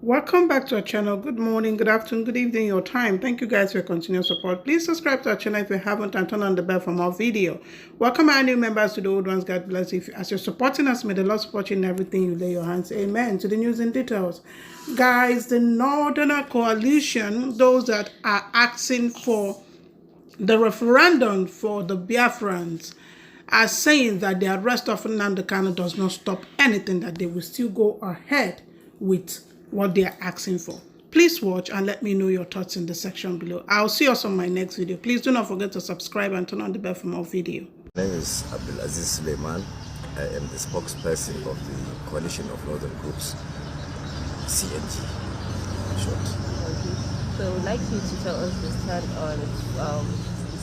Welcome back to our channel. Good morning, good afternoon, good evening, your time. Thank you guys for your continued support. Please subscribe to our channel if you haven't and turn on the bell for more video. Welcome our new members to the old ones. God bless you. As you're supporting us, may the Lord support you in everything you lay your hands. Amen. To the news and details. Guys, the Northern Coalition, those that are asking for the referendum for the Biafrans, are saying that the arrest of Nnamdi Kanu does not stop anything, that they will still go ahead with what they are asking for. Please watch and let me know your thoughts in the section below. I'll see us on my next video. Please do not forget to subscribe and turn on the bell for more video. My name is Abdulaziz Suleiman. I am the spokesperson of the Coalition of Northern Groups, CNG, in short. Okay. So I would like you to tell us the stand on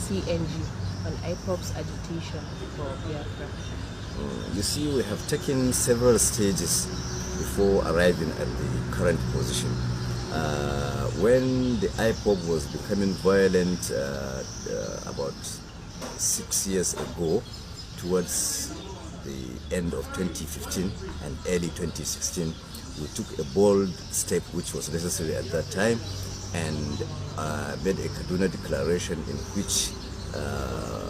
CNG, on IPOP's agitation for Biafra. You see, we have taken several stages before arriving at the current position. When the IPOP was becoming violent about 6 years ago, towards the end of 2015 and early 2016, we took a bold step which was necessary at that time and made a Kaduna declaration in which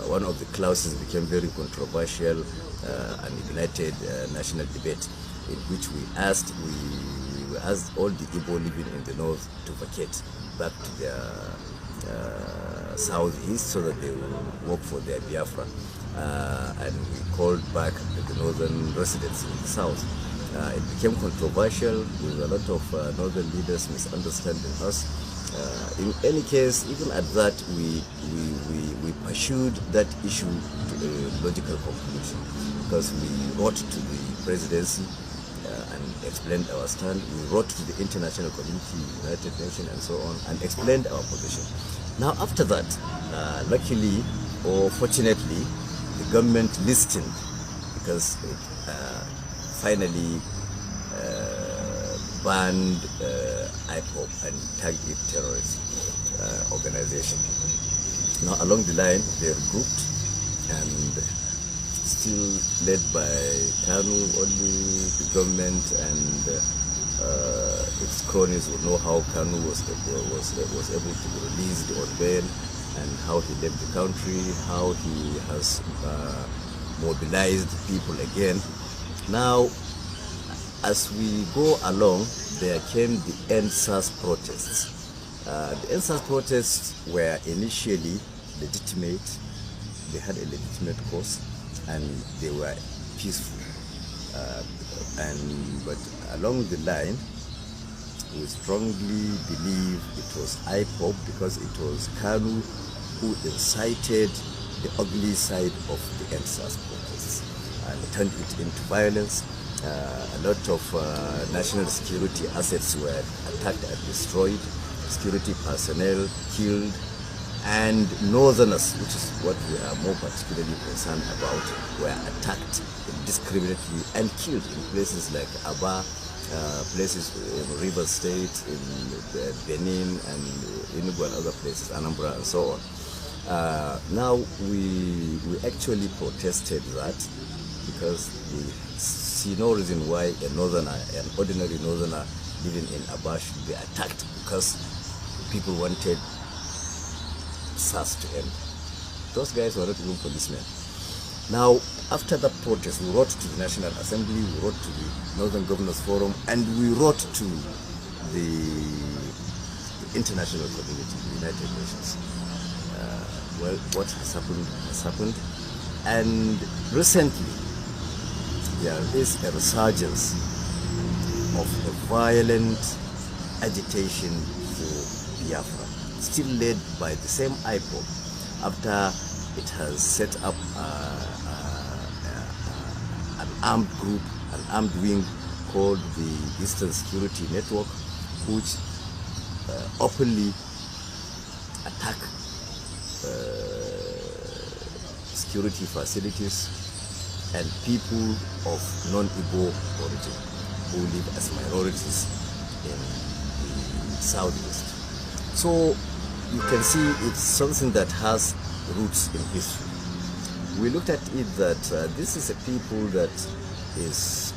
one of the clauses became very controversial and ignited national debate, in which we asked all the Igbo living in the north to vacate back to their southeast so that they will work for their Biafra. And we called back the northern residents in the south. It became controversial with a lot of northern leaders misunderstanding us. In any case, even at that, we pursued that issue to a logical conclusion, because we wrote to the presidency and explained our stand. We wrote to the international community, United Nations and so on, and explained our position. Now after that, luckily or fortunately, the government listened, because it finally banned IPOP and tagged it terrorist organization. Now along the line, they regrouped and still led by Kanu. Only the government and its cronies will know how Kanu was able to be released on bail, and how he left the country, how he has mobilized people again. Now, as we go along, there came the NSAS protests. The NSAS protests were initially legitimate. They had a legitimate cause, and they were peaceful. But along the line, we strongly believe it was IPOP, because it was Kanu who incited the ugly side of the NSAS protests and turned it into violence. A lot of national security assets were attacked and destroyed, security personnel killed, and northerners, which is what we are more particularly concerned about, were attacked indiscriminately and killed in places like Aba, places in River State, in Benin, and Enugu and other places, Anambra and so on. Now we actually protested that, because we see no reason why an ordinary northerner living in Aba should be attacked because people wanted SARS to end. Those guys were not even policemen. Now, after that protest, we wrote to the National Assembly, we wrote to the Northern Governors Forum, and we wrote to the international community, the United Nations. Well, what has happened. And recently, there is a resurgence of a violent agitation for Biafra, still led by the same IPOP, after it has set up an armed group, an armed wing called the Eastern Security Network, which openly attack security facilities and people of non-Igbo origin who live as minorities in the southeast. So you can see it's something that has roots in history. We looked at it that this is a people that is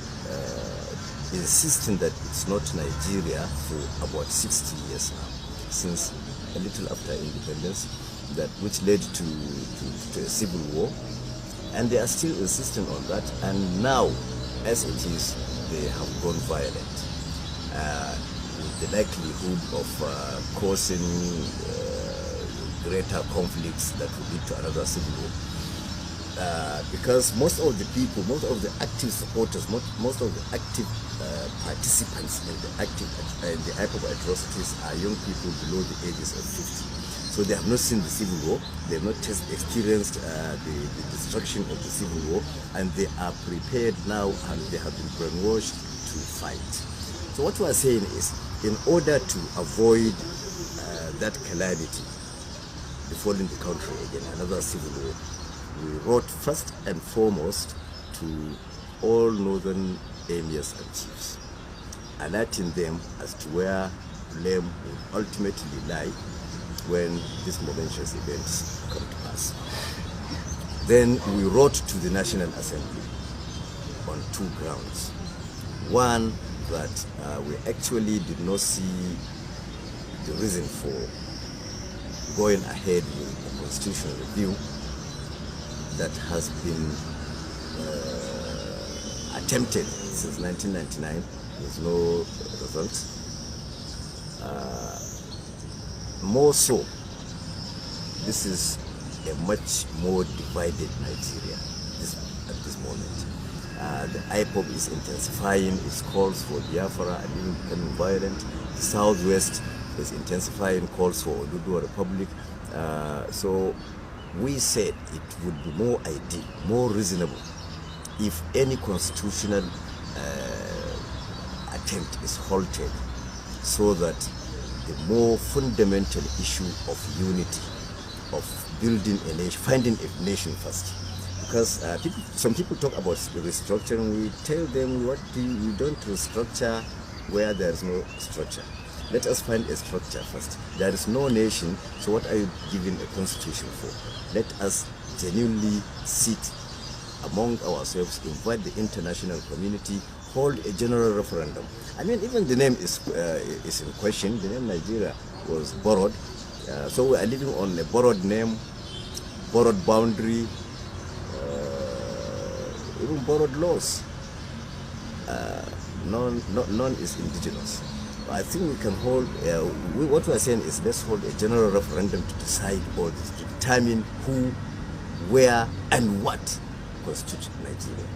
insisting that it's not Nigeria for about 60 years now, since a little after independence, which led to a civil war, and they are still insisting on that. And now, as it is, they have gone violent, with the likelihood of causing greater conflicts that will lead to another civil war. Because most of the people, most of the active supporters, most of the active participants in the IPOB atrocities are young people below the ages of 50. So they have not seen the civil war, they have not experienced the destruction of the civil war, and they are prepared now, and they have been brainwashed to fight. So what we are saying is, in order to avoid that calamity befalling the country again, another civil war, we wrote first and foremost to all northern emirs and chiefs, alerting them as to where blame will ultimately lie when these momentous events come to pass. Then we wrote to the National Assembly on two grounds. One, that we actually did not see the reason for going ahead with the constitutional review that has been attempted since 1999 with no result. More so, this is a much more divided Nigeria at this moment. The IPOB is intensifying its calls for Biafra and even becoming violent. The Southwest is intensifying calls for Oduduwa Republic. So we said it would be more ideal, more reasonable, if any constitutional attempt is halted, so that the more fundamental issue of unity, of building a nation, finding a nation first. Because some people talk about restructuring, we tell them we don't restructure where there is no structure. Let us find a structure first. There is no nation, so what are you giving a constitution for? Let us genuinely sit among ourselves, invite the international community, hold a general referendum. I mean, even the name is in question. The name Nigeria was borrowed. So we are living on a borrowed name, borrowed boundary, even borrowed laws. None is indigenous. I think we can hold, what we are saying is, let's hold a general referendum to decide all this, to determine who, where, and what constitutes Nigeria.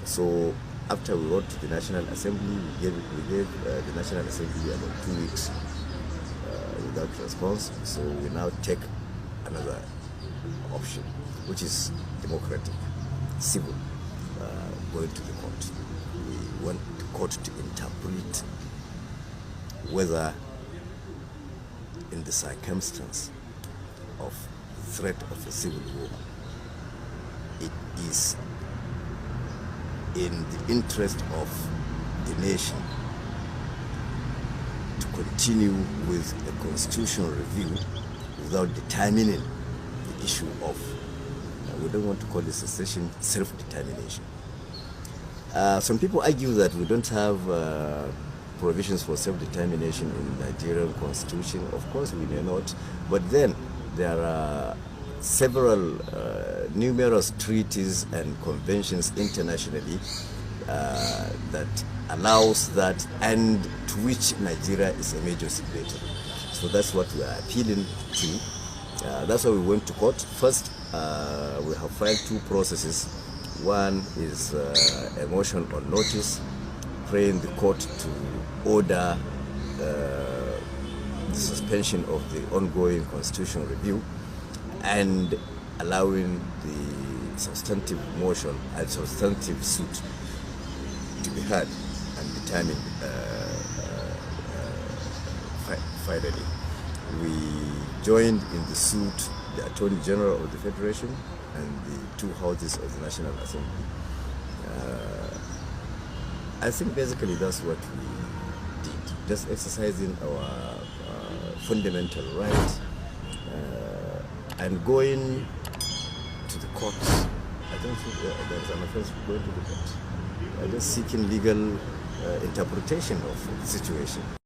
So after we wrote to the National Assembly, we gave the National Assembly about 2 weeks without response. So we now take another option, which is democratic, civil, going to the court. We want the court to interpret whether, in the circumstance of threat of a civil war, it is in the interest of the nation to continue with a constitutional review without determining the issue of, we don't want to call it secession, self-determination. Some people argue that we don't have provisions for self-determination in the Nigerian constitution. Of course we may not, but then there are several numerous treaties and conventions internationally that allows that, and to which Nigeria is a major signatory. So that's what we are appealing to. That's why we went to court. First, we have filed two processes. One is a motion on notice, praying the court to order the suspension of the ongoing constitutional review and allowing the substantive motion and substantive suit to be heard and determined finally. We joined in the suit the Attorney General of the Federation and the two houses of the National Assembly. I think basically that's what we did, just exercising our fundamental right and going to the courts. I don't think there's an offense for going to the court. Just seeking legal interpretation of the situation.